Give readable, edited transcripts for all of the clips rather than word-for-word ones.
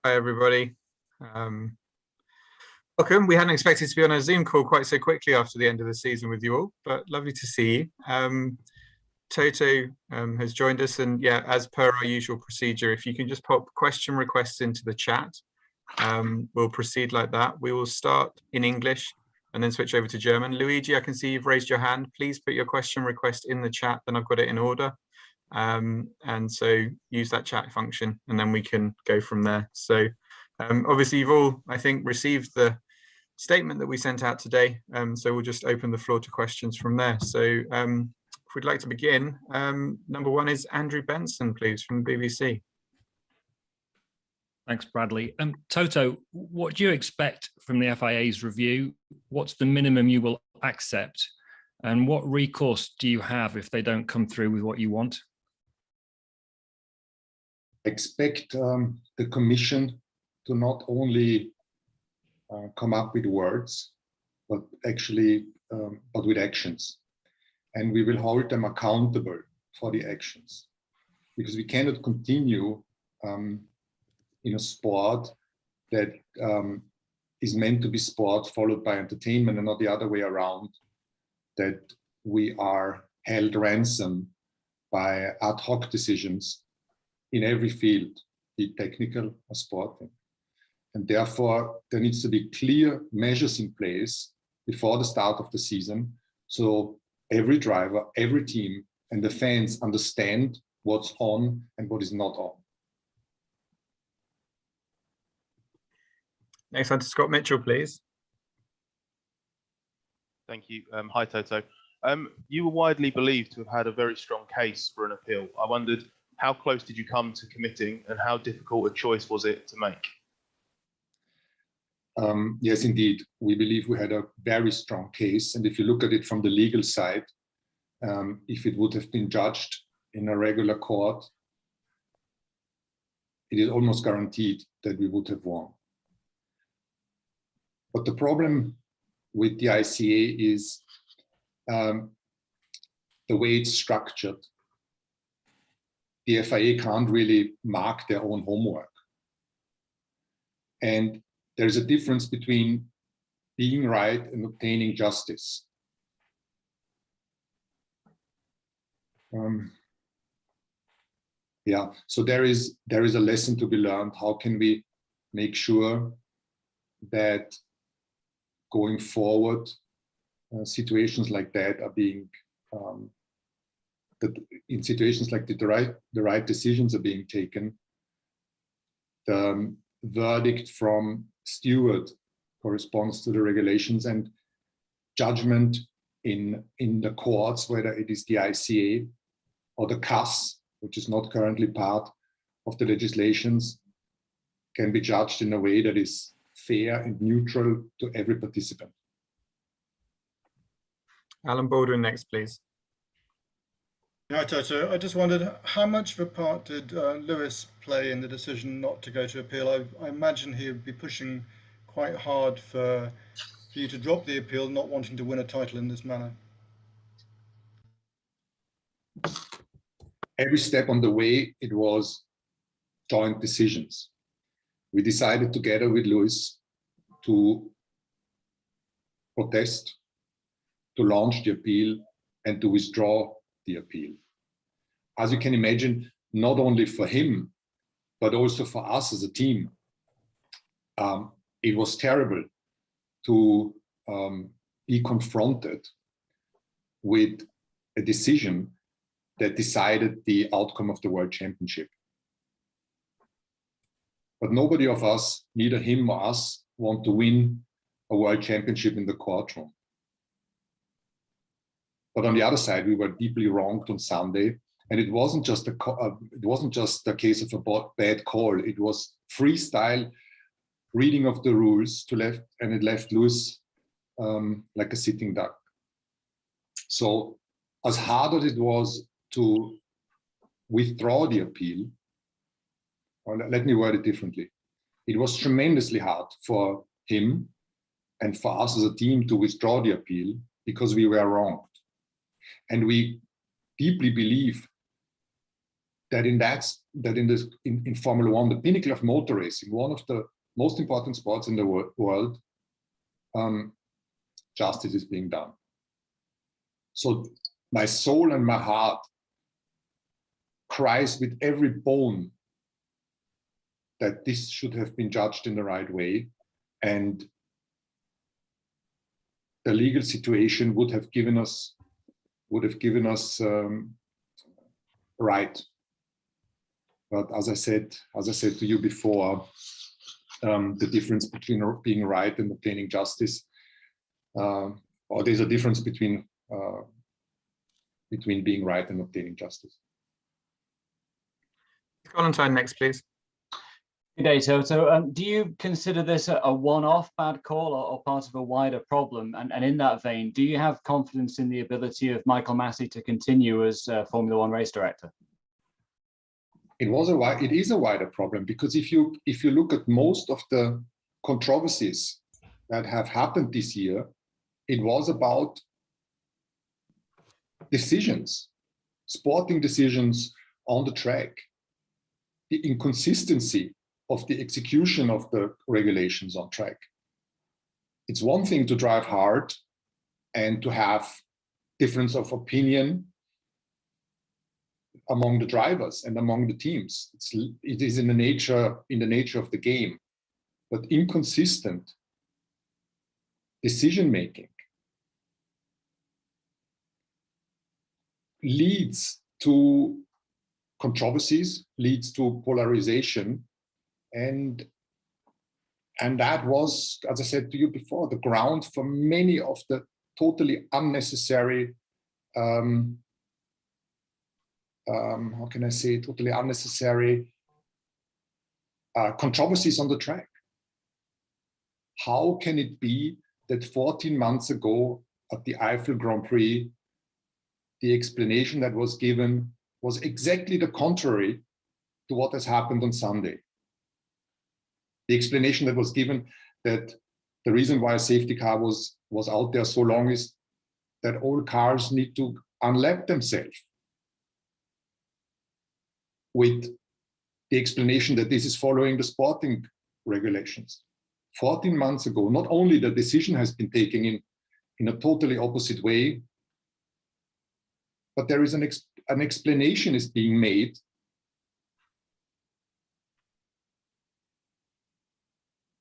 Hi, everybody. Um, Welcome. We hadn't expected to be on a Zoom call quite so quickly after the end of the season with you all, but lovely to see you. Toto has joined us, and yeah, as per our usual procedure, if you can just pop question requests into the chat, we'll proceed like that. We will start in English and then switch over to German. Luigi, I can see you've raised your hand. Please put your question request in the chat, then I've got it in order. And so use that chat function, and then we can go from there. So obviously you've all, I think, received the statement that we sent out today. So we'll just open the floor to questions from there. So if we'd like to begin, number one is Andrew Benson, please, from the BBC. Thanks, Bradley. Toto, what do you expect from the FIA's review? What's the minimum you will accept? And what recourse do you have if they don't come through with what you want? Expect the Commission to not only come up with words, but actually, but with actions. And we will hold them accountable for the actions, because we cannot continue in a sport that is meant to be sport followed by entertainment, and not the other way around, that we are held ransom by ad hoc decisions in every field, be it technical or sporting. And therefore, there needs to be clear measures in place before the start of the season, so every driver, every team, and the fans understand what's on and what is not on. Next on to Scott Mitchell, please. Thank you. Hi, Toto. You were widely believed to have had a very strong case for an appeal. I wondered, how close did you come to committing, and how difficult a choice was it to make? Yes, indeed. We believe we had a very strong case. And if you look at it from the legal side, if it would have been judged in a regular court, it is almost guaranteed that we would have won. But the problem with the ICA is the way it's structured. The FIA can't really mark their own homework. And there's a difference between being right and obtaining justice. Yeah, so there is a lesson to be learned. How can we make sure that going forward, situations like that are being, that in situations like the right decisions are being taken. The verdict from steward corresponds to the regulations, and judgment in the courts, whether it is the ICA or the CAS, which is not currently part of the legislations, can be judged in a way that is fair and neutral to every participant. Alan Baldwin next, please. Hi, Toto. I just wondered, how much of a part did Lewis play in the decision not to go to appeal? I imagine he would be pushing quite hard for you to drop the appeal, not wanting to win a title in this manner. Every step on the way, it was joint decisions. We decided together with Lewis to protest, to launch the appeal, and to withdraw the appeal. As you can imagine, not only for him, but also for us as a team, it was terrible to be confronted with a decision that decided the outcome of the World Championship. But nobody of us, neither him or us, want to win a World Championship in the courtroom. But on the other side, we were deeply wronged on Sunday, and it wasn't just a case of a bad call. It was freestyle reading of the rules and it left Lewis like a sitting duck. So, as hard as it was to withdraw the appeal, or let me word it differently, it was tremendously hard for him and for us as a team to withdraw the appeal, because we were wronged. And we deeply believe in Formula One, the pinnacle of motor racing, one of the most important sports in the world, justice is being done. So my soul and my heart cries with every bone that this should have been judged in the right way, and the legal situation would have given us right. But as I said to you before, the difference between being right and obtaining justice, or there's a difference between being right and obtaining justice. Valentine, next, please. Good day, Toto. Do you consider this a one-off bad call or part of a wider problem? And in that vein, do you have confidence in the ability of Michael Massey to continue as Formula One race director? It is a wider problem, because if you look at most of the controversies that have happened this year, it was about decisions, sporting decisions on the track, the inconsistency of the execution of the regulations on track. It's one thing to drive hard and to have difference of opinion among the drivers and among the teams. It is in the nature of the game, but inconsistent decision making leads to controversies, leads to polarization, and that was, as I said to you before, the ground for many of the totally unnecessary how can I say, totally unnecessary controversies on the track. How can it be that 14 months ago at the Eiffel Grand Prix, the explanation that was given was exactly the contrary to what has happened on Sunday? The explanation that was given, that the reason why a safety car was out there so long is that all cars need to unlap themselves, with the explanation that this is following the sporting regulations. 14 months ago, not only the decision has been taken in a totally opposite way, but there is an explanation is being made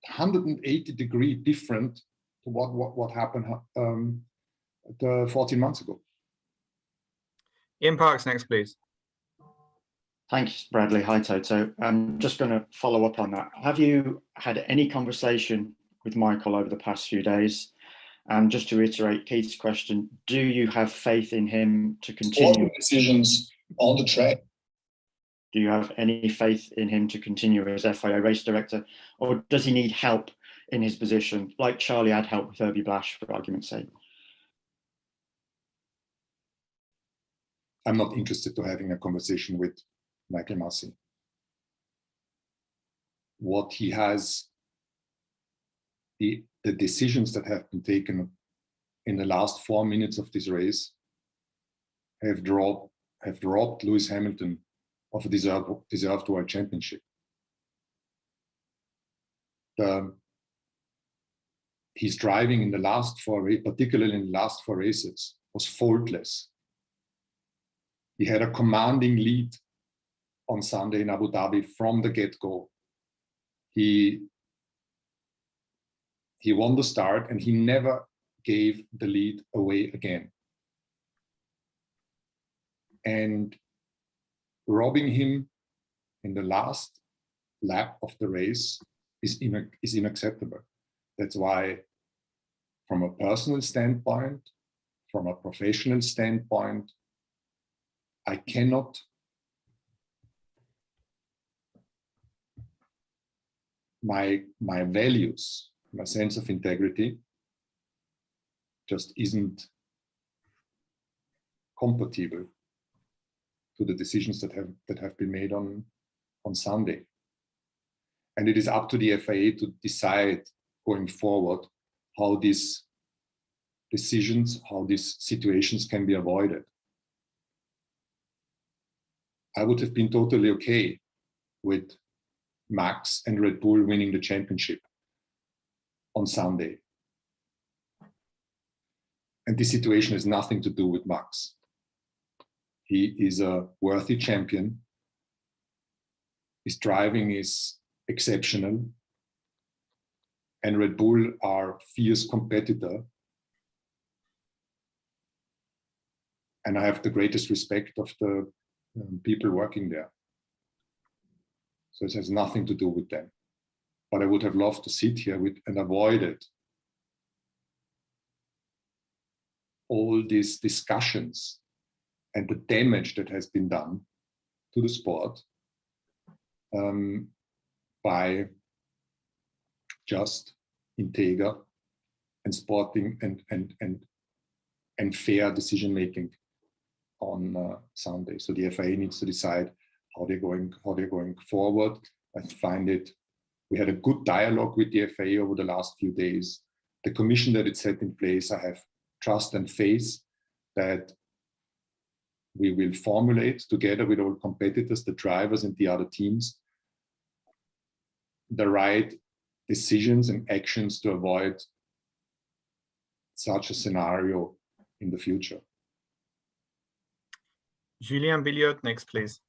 (180-degree) different to what happened 14 months ago. Ian Parks, next, please. Thanks, Bradley. Hi, Toto. I'm just going to follow up on that. Have you had any conversation with Michael over the past few days? And just to reiterate Keith's question, do you have faith in him to continue Decisions on the track? Do you have any faith in him to continue as FIA race director, or does he need help in his position, like Charlie had help with Herbie Blash, for argument's sake? I'm not interested to having a conversation with Michael Massey. What he has, the decisions that have been taken in the last 4 minutes of this race have robbed Lewis Hamilton of a deserved world championship. His driving in the last 4, particularly in the last 4 races, was faultless. He had a commanding lead on Sunday in Abu Dhabi from the get-go. He won the start and he never gave the lead away again. And robbing him in the last lap of the race is unacceptable. That's why, from a personal standpoint, from a professional standpoint, I cannot my values, my sense of integrity just isn't compatible to the decisions that have been made on Sunday. And it is up to the FIA to decide going forward how these decisions, how these situations can be avoided. I would have been totally okay with Max and Red Bull winning the championship on Sunday. And this situation has nothing to do with Max. He is a worthy champion. His driving is exceptional. And Red Bull are a fierce competitor. And I have the greatest respect of the people working there. So it has nothing to do with them. But I would have loved to sit here with and avoided all these discussions and the damage that has been done to the sport by just integer and sporting and fair decision making on Sunday. So the FIA needs to decide how they're going forward. I find it. We had a good dialogue with the FIA over the last few days. The commission that it set in place, I have trust and faith that we will formulate together with all competitors, the drivers and the other teams, the right decisions and actions to avoid such a scenario in the future. Julien Billiot, next, please.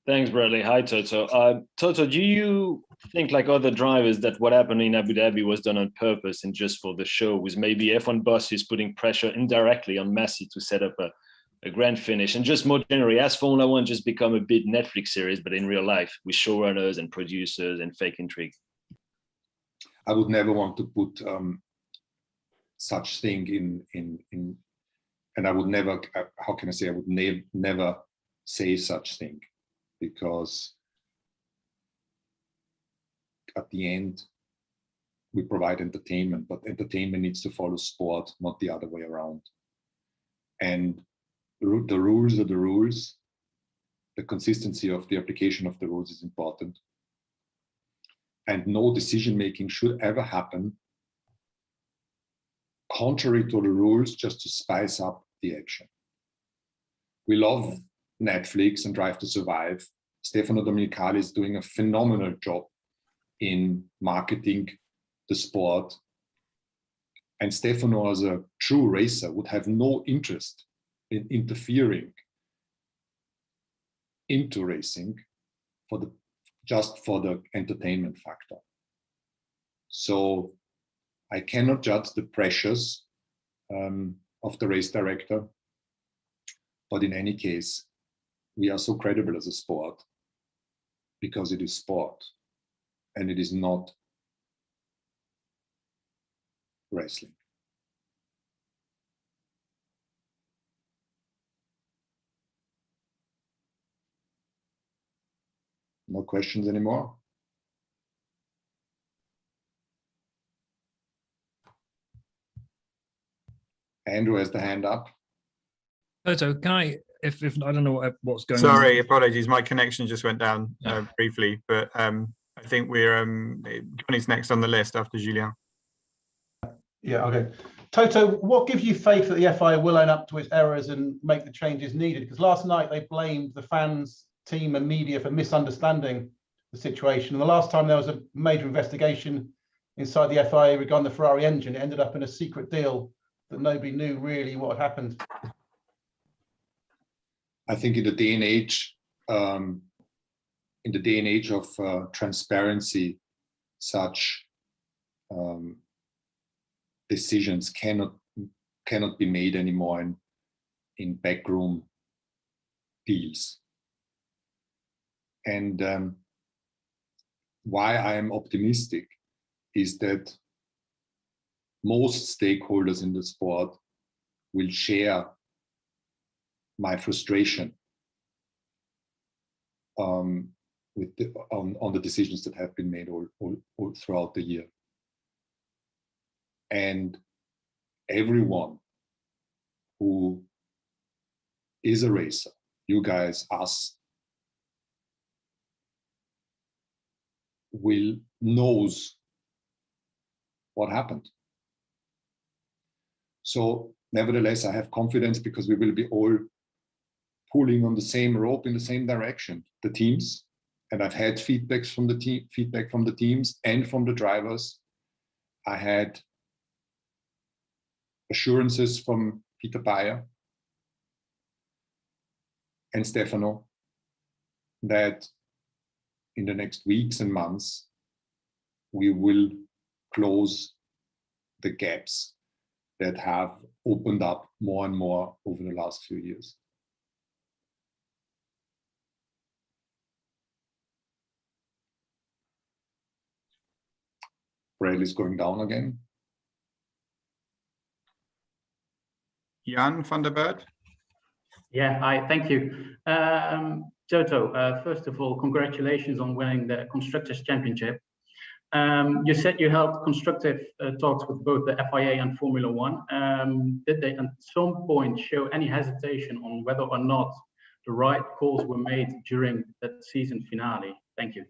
Thanks, Bradley. Hi, Toto. Toto, do you think, like other drivers, that what happened in Abu Dhabi was done on purpose and just for the show, with maybe F1 bosses putting pressure indirectly on Messi to set up a grand finish? And just more generally, has Formula One just become a big Netflix series, but in real life, with showrunners and producers and fake intrigue? I would never want to put such thing in, and I would never, how can I say, I would never say such thing, because at the end, we provide entertainment, but entertainment needs to follow sport, not the other way around. And the rules are the rules. The consistency of the application of the rules is important. And no decision-making should ever happen contrary to the rules, just to spice up the action. We love Netflix and Drive to Survive. Stefano Domenicali is doing a phenomenal job in marketing the sport. And Stefano, as a true racer, would have no interest in interfering into racing just for the entertainment factor. So I cannot judge the pressures of the race director, but in any case, we are so credible as a sport because it is sport and it is not wrestling. No questions anymore? Andrew has the hand up. Toto, can I, if I don't know what's going on. Sorry, apologies. My connection just went down briefly, but I think we're Johnny's next on the list after Julien. Yeah, okay. Toto, what gives you faith that the FIA will own up to its errors and make the changes needed? Because last night they blamed the fans, team and media for misunderstanding the situation. And the last time there was a major investigation inside the FIA regarding the Ferrari engine, it ended up in a secret deal that nobody knew really what had happened. I think in the day and age, of transparency, such decisions cannot be made anymore in backroom deals. And why I am optimistic is that most stakeholders in the sport will share my frustration on the decisions that have been made all throughout the year. And everyone who is a racer, you guys, us, knows what happened. So nevertheless, I have confidence because we will be all pulling on the same rope in the same direction, the teams. And I've had feedback from the teams and from the drivers. I had assurances from Peter Bayer and Stefano that in the next weeks and months, we will close the gaps that have opened up more and more over the last few years. Bradley's going down again. Jan van der Bert. Yeah, hi, thank you. Toto, first of all, congratulations on winning the Constructors' Championship. You said you held constructive talks with both the FIA and Formula One. Did they at some point show any hesitation on whether or not the right calls were made during that season finale? Thank you.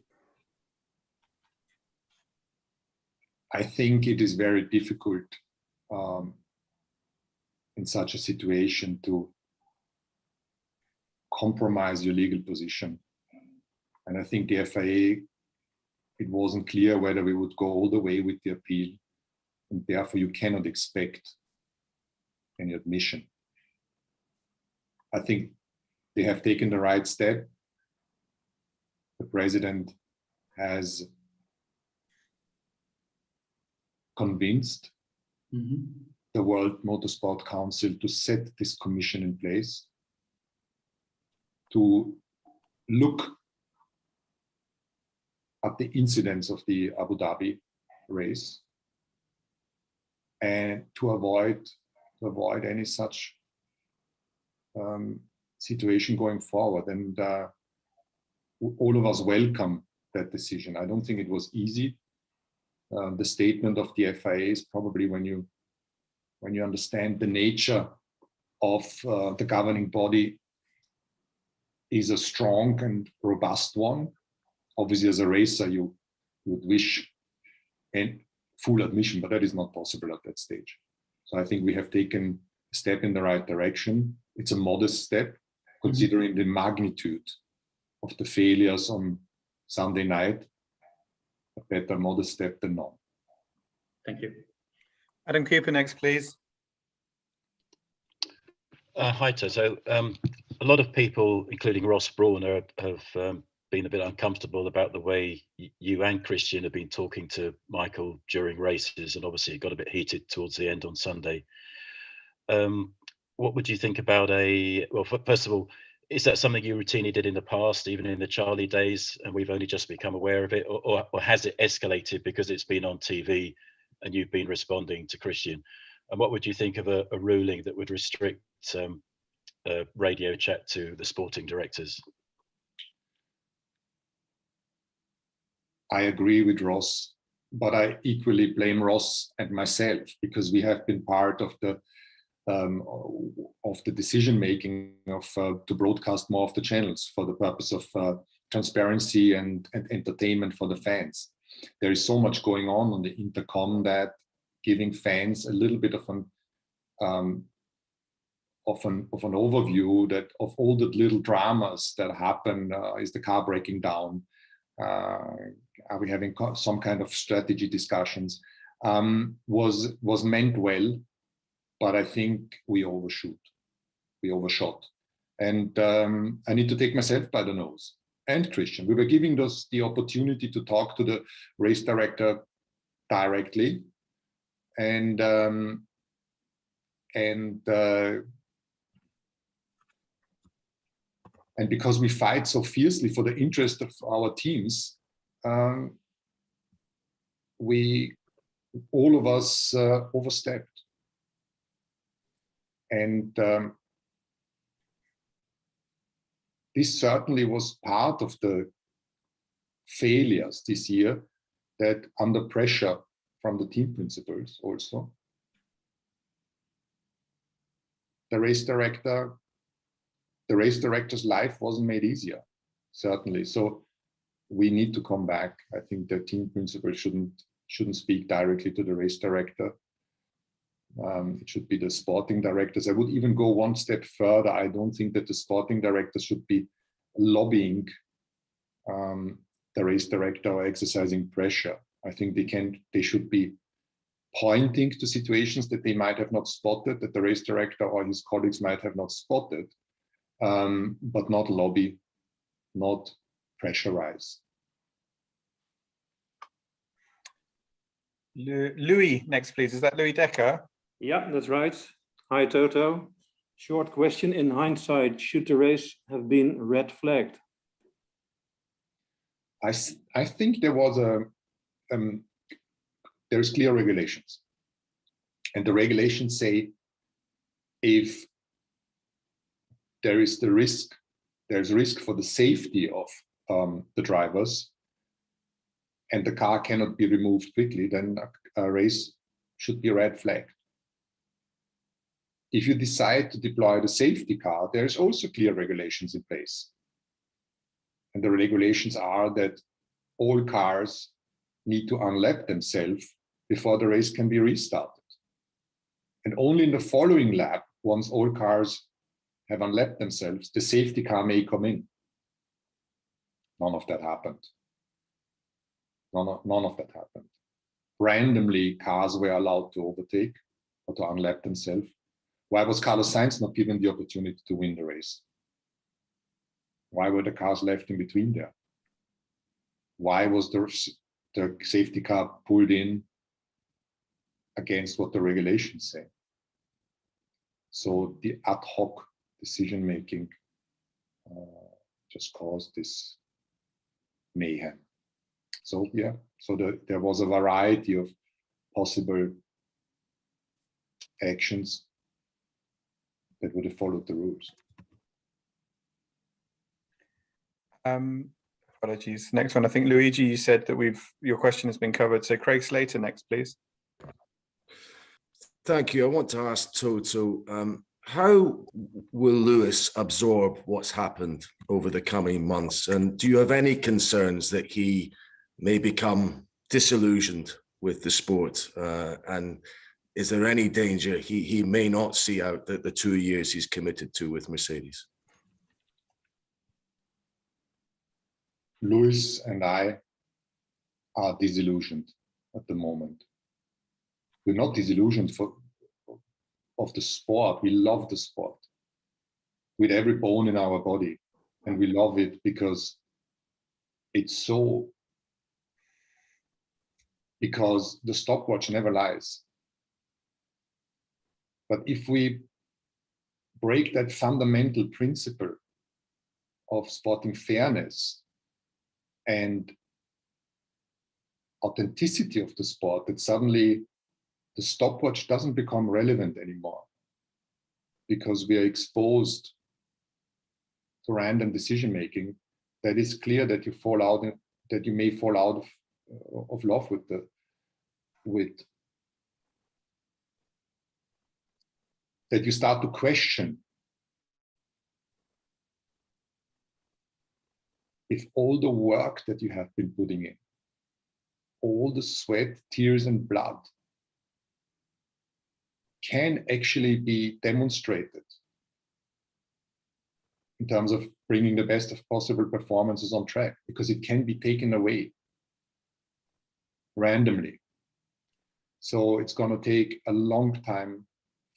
I think it is very difficult in such a situation to compromise your legal position. And I think the FIA, it wasn't clear whether we would go all the way with the appeal, and therefore you cannot expect any admission. I think they have taken the right step. The president has convinced the World Motorsport Council to set this commission in place to look at the incidents of the Abu Dhabi race and to avoid any such situation going forward. And all of us welcome that decision. I don't think it was easy. The statement of the FIA is probably when you understand the nature of the governing body is a strong and robust one. Obviously, as a racer, you would wish full admission, but that is not possible at that stage. So I think we have taken a step in the right direction. It's a modest step, considering the magnitude of the failures on Sunday night. A better modest step than none. Thank you. Adam Cooper next, please. Hi, Toto. A lot of people, including Ross Brawn, have been a bit uncomfortable about the way you and Christian have been talking to Michael during races, and obviously it got a bit heated towards the end on Sunday. What would you think about well, first of all, is that something you routinely did in the past, even in the Charlie days, and we've only just become aware of it, or has it escalated because it's been on TV and you've been responding to Christian? And what would you think of a ruling that would restrict radio chat to the sporting directors? I agree with Ross, but I equally blame Ross and myself because we have been part of the decision making to broadcast more of the channels for the purpose of transparency and entertainment for the fans. There is so much going on the intercom that giving fans a little bit of an overview that of all the little dramas that happen. Is the car breaking down? Are we having some kind of strategy discussions? Was meant well, but I think we overshot. And I need to take myself by the nose. And Christian, we were giving us the opportunity to talk to the race director directly, and because we fight so fiercely for the interest of our teams, we all of us overstepped. And this certainly was part of the failures this year, that under pressure from the team principals also, the race director's life wasn't made easier, certainly. So we need to come back. I think the team principal shouldn't speak directly to the race director. It should be the sporting directors. I would even go one step further. I don't think that the sporting directors should be lobbying the race director or exercising pressure. I think they should be pointing to situations that they might have not spotted, that the race director or his colleagues might have not spotted, but not lobby, not pressurize. Louis, next please. Is that Louis Decker? Yeah, that's right. Hi, Toto. Short question. In hindsight, should the race have been red flagged? I think there was there's clear regulations, and the regulations say if there's risk for the safety of the drivers, and the car cannot be removed quickly, then a race should be red flagged. If you decide to deploy the safety car, there's also clear regulations in place. And the regulations are that all cars need to unlap themselves before the race can be restarted. And only in the following lap, once all cars have unlapped themselves, the safety car may come in. None of that happened. None of that happened. Randomly, cars were allowed to overtake or to unlap themselves. Why was Carlos Sainz not given the opportunity to win the race? Why were the cars left in between there? Why was the safety car pulled in against what the regulations say? So the ad hoc decision making just caused this mayhem. So yeah, so there was a variety of possible actions that would have followed the rules. Apologies. Next one, I think Luigi, you said that your question has been covered. So Craig Slater next, please. Thank you. I want to ask Toto, how will Lewis absorb what's happened over the coming months? And do you have any concerns that he may become disillusioned with the sport? And is there any danger he may not see out the 2 years he's committed to with Mercedes? Lewis and I are disillusioned at the moment. We're not disillusioned of the sport. We love the sport with every bone in our body, and we love it because because the stopwatch never lies. But if we break that fundamental principle of sporting fairness and authenticity of the sport, that suddenly the stopwatch doesn't become relevant anymore because we are exposed to random decision making, that is clear that you may fall out of love with that you start to question if all the work that you have been putting in, all the sweat, tears, and blood can actually be demonstrated in terms of bringing the best of possible performances on track, because it can be taken away randomly. So it's going to take a long time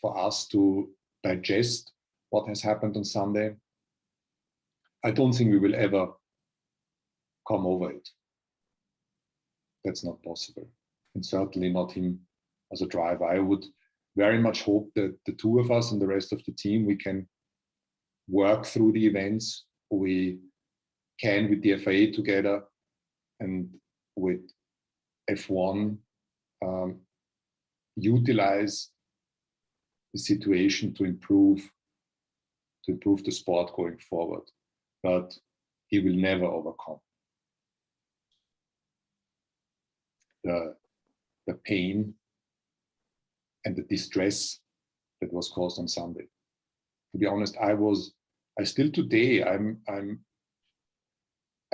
for us to digest what has happened on Sunday. I don't think we will ever come over it. That's not possible. And certainly not him as a driver. I would very much hope that the two of us and the rest of the team, we can work through the events. We can, with the FIA together and with F1, utilize the situation to improve the sport going forward. But he will never overcome the pain and the distress that was caused on Sunday. To be honest, I still today, I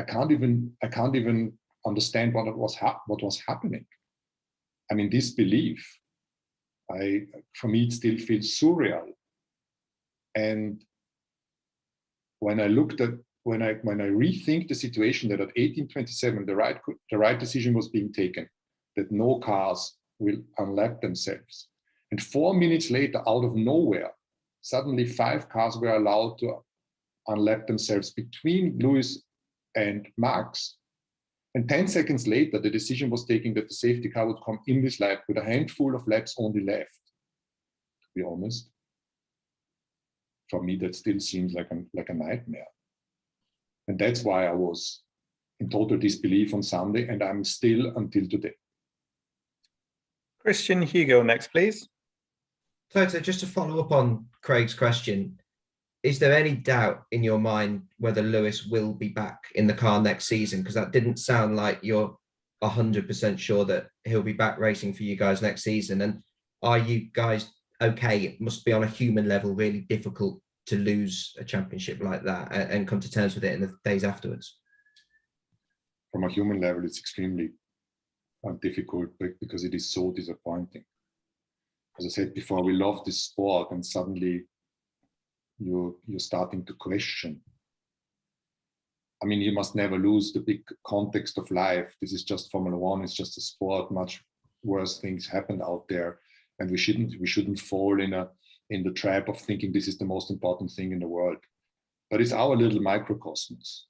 can't even understand what was happening. I'm in disbelief For me, it still feels surreal. And when I rethink the situation that at 1827 the right decision was being taken, that no cars will unlap themselves, and 4 minutes later, out of nowhere, suddenly 5 cars were allowed to unlap themselves between Lewis and Max. And 10 seconds later, the decision was taken that the safety car would come in this lap with a handful of laps only left. To be honest, for me, that still seems like a nightmare. And that's why I was in total disbelief on Sunday, and I'm still until today. Christian Hugo next, please. Toto, just to follow up on Craig's question, is there any doubt in your mind whether Lewis will be back in the car next season? Because that didn't sound like you're 100% sure that he'll be back racing for you guys next season. And are you guys okay? It must be on a human level really difficult to lose a championship like that and come to terms with it in the days afterwards. From a human level, it's extremely difficult because it is so disappointing. As I said before, we love this sport, and suddenly you're starting to question. I mean, you must never lose the big context of life. This is just Formula One. It's just a sport. Much worse things happened out there, and we shouldn't fall in the trap of thinking this is the most important thing in the world. But it's our little microcosmos,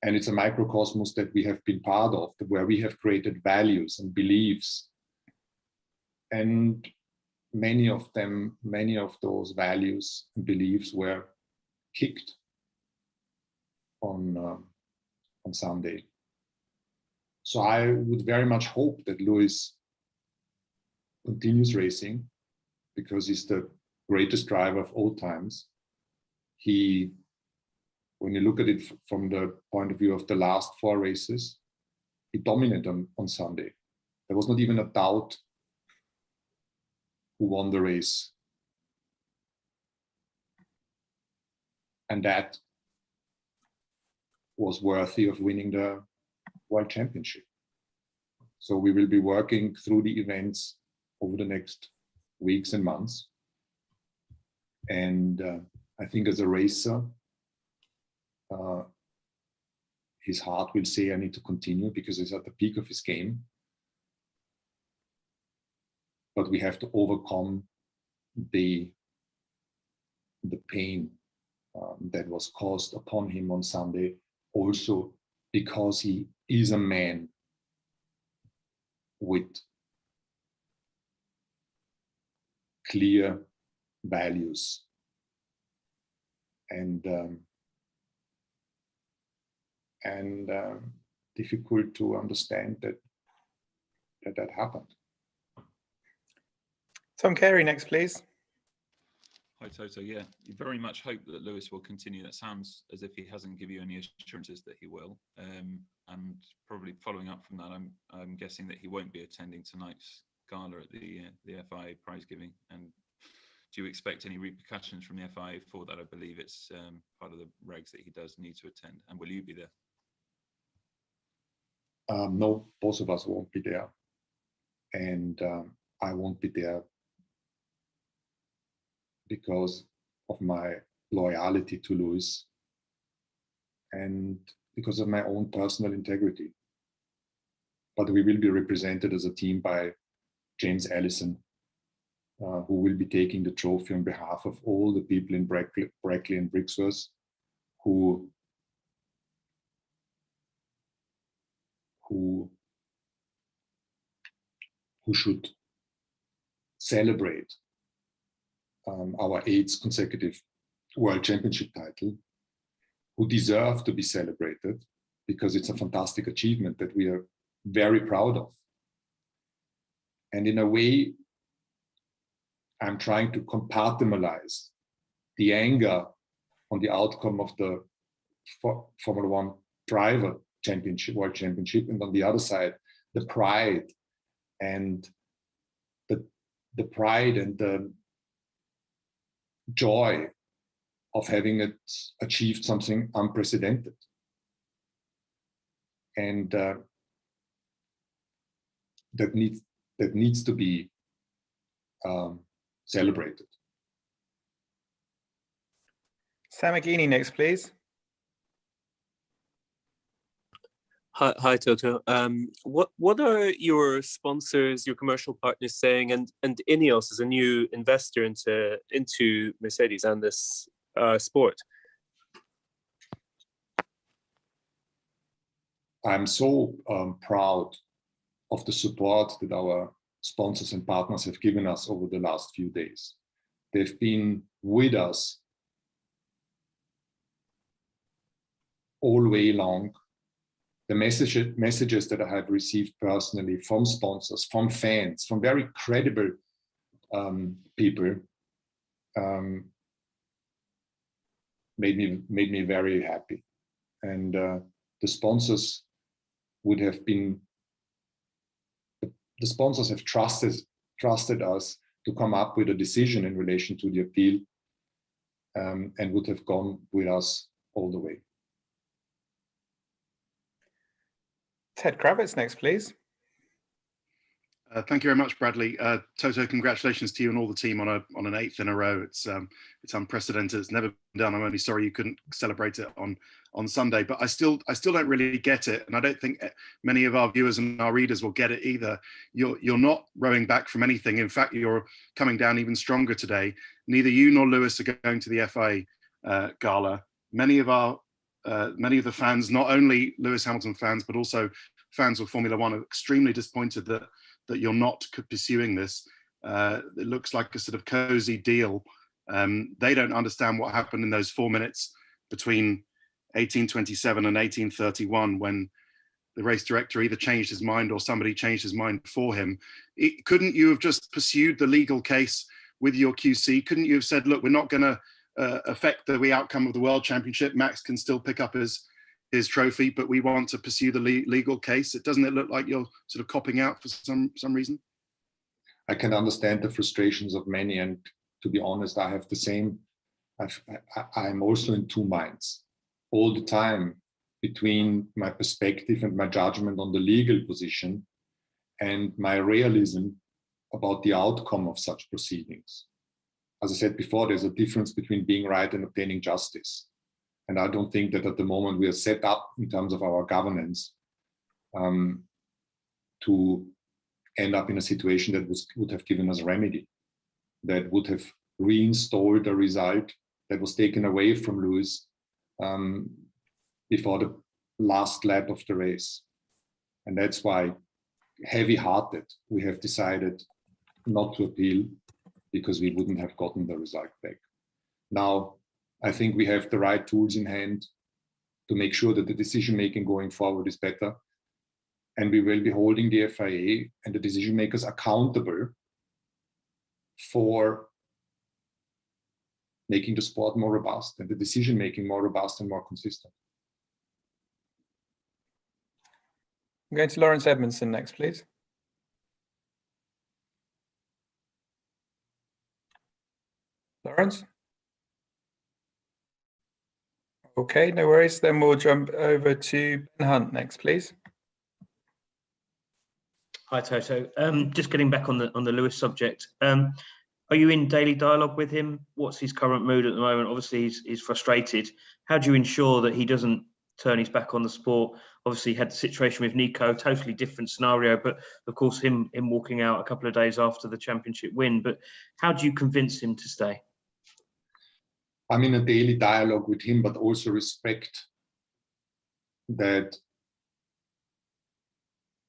and it's a microcosmos that we have been part of, where we have created values and beliefs, and many of those values and beliefs were kicked on Sunday. So I would very much hope that Lewis continues racing, because he's the greatest driver of all times. When you look at it from the point of view of the last 4 races, he dominated on Sunday. There was not even a doubt who won the race. And that was worthy of winning the World Championship. So we will be working through the events over the next weeks and months. And I think as a racer, his heart will say, I need to continue, because he's at the peak of his game. But we have to overcome the pain that was caused upon him on Sunday, also because he is a man with clear values, and difficult to understand that happened. Tom Carey next, please. Hi, Toto. Yeah, you very much hope that Lewis will continue. That sounds as if he hasn't given you any assurances that he will. And probably following up from that, I'm guessing that he won't be attending tonight's gala at the FIA prize giving. And do you expect any repercussions from the FIA for that? I believe it's part of the regs that he does need to attend. And will you be there? No, both of us won't be there. And I won't be there because of my loyalty to Lewis and because of my own personal integrity. But we will be represented as a team by James Allison, who will be taking the trophy on behalf of all the people in Brackley and Brixworth who should celebrate our 8th consecutive World Championship title, who deserve to be celebrated because it's a fantastic achievement that we are very proud of. And in a way, I'm trying to compartmentalize the anger on the outcome of the Formula One driver championship, World Championship, and on the other side, the pride and the pride and the joy of having achieved something unprecedented. And that needs to be celebrated. Samagini next, please. Hi, Toto. What are your sponsors, your commercial partners saying, and Ineos as a new investor into Mercedes and this sport? I'm so proud of the support that our sponsors and partners have given us over the last few days. They've been with us all way long. The messages that I have received personally from sponsors, from fans, from very credible people, made me very happy. And the sponsors have trusted us to come up with a decision in relation to the appeal, and would have gone with us all the way. Ted Kravitz next, please. Thank you very much, Bradley. Toto, congratulations to you and all the team on an 8th in a row. It's unprecedented. It's never been done. I'm only sorry you couldn't celebrate it on Sunday, but I still don't really get it, and I don't think many of our viewers and our readers will get it either. You're not rowing back from anything. In fact, you're coming down even stronger today. Neither you nor Lewis are going to the FIA gala. Many of the fans, not only Lewis Hamilton fans, but also fans of Formula One, are extremely disappointed that you're not pursuing this. It looks like a sort of cozy deal. They don't understand what happened in those 4 minutes between 1827 and 1831 when the race director either changed his mind or somebody changed his mind for him. Couldn't you have just pursued the legal case with your QC? Couldn't you have said, look, we're not going to affect the outcome of the World Championship. Max can still pick up his trophy, but we want to pursue the legal case. Doesn't it look like you're sort of copping out for some reason? I can understand the frustrations of many, and to be honest, I have the same. I'm also in two minds all the time between my perspective and my judgment on the legal position and my realism about the outcome of such proceedings. As I said before, there's a difference between being right and obtaining justice. And I don't think that at the moment we are set up in terms of our governance to end up in a situation that would have given us a remedy, that would have reinstalled a result that was taken away from Lewis before the last lap of the race. And that's why, heavy-hearted, we have decided not to appeal, because we wouldn't have gotten the result back. Now, I think we have the right tools in hand to make sure that the decision-making going forward is better. And we will be holding the FIA and the decision makers accountable for making the sport more robust and the decision-making more robust and more consistent. I'm going to Lawrence Edmondson next, please. Lawrence? Okay, no worries. Then we'll jump over to Ben Hunt next, please. Hi, Toto. Just getting back on the Lewis subject. Are you in daily dialogue with him? What's his current mood at the moment? Obviously, he's frustrated. How do you ensure that he doesn't turn his back on the sport? Obviously, he had the situation with Nico, totally different scenario, but of course, him walking out a couple of days after the championship win. But how do you convince him to stay? I'm in a daily dialogue with him, but also respect that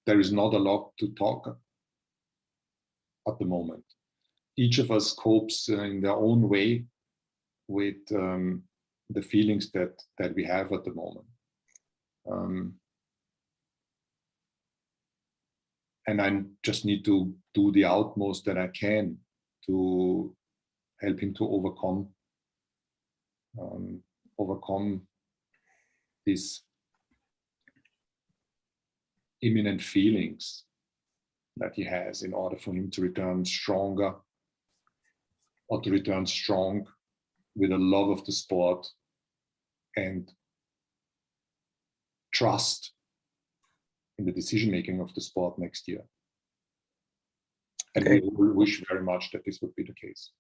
there is not a lot to talk at the moment. Each of us copes in their own way with the feelings that we have at the moment. And I just need to do the utmost that I can to help him to overcome these imminent feelings that he has, in order for him to return stronger, or to return strong with a love of the sport and trust in the decision-making of the sport next year. And Okay. we wish very much that this would be the case.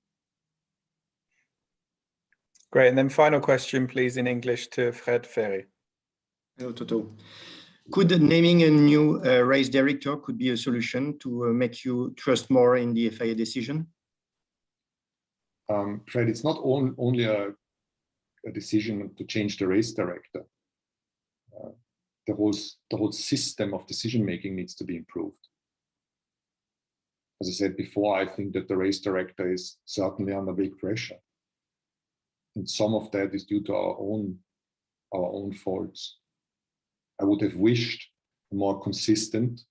Great. And then final question, please, in English to Fred Ferry. Hello, Toto. Could naming a new race director could be a solution to make you trust more in the FIA decision? Fred, it's not only a decision to change the race director. The whole system of decision making needs to be improved. As I said before, I think that the race director is certainly under big pressure, and some of that is due to our own faults. I would have wished a more consistent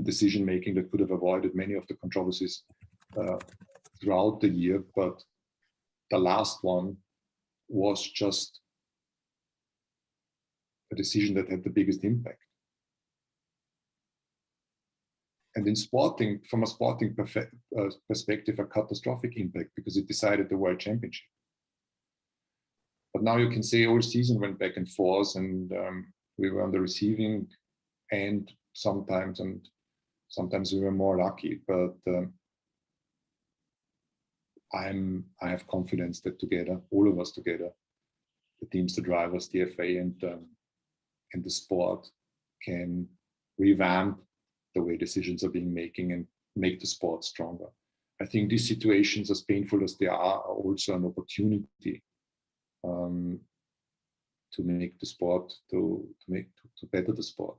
decision making that could have avoided many of the controversies throughout the year, but the last one was just a decision that had the biggest impact. And in sporting, from a sporting perspective, a catastrophic impact, because it decided the World Championship. But now you can say all season went back and forth, and we were on the receiving end sometimes, and sometimes we were more lucky. But I have confidence that together, all of us together, the teams, the drivers, the FA, and the sport can revamp the way decisions are being making and make the sport stronger. I think these situations, as painful as they are also an opportunity to make the sport, to better the sport.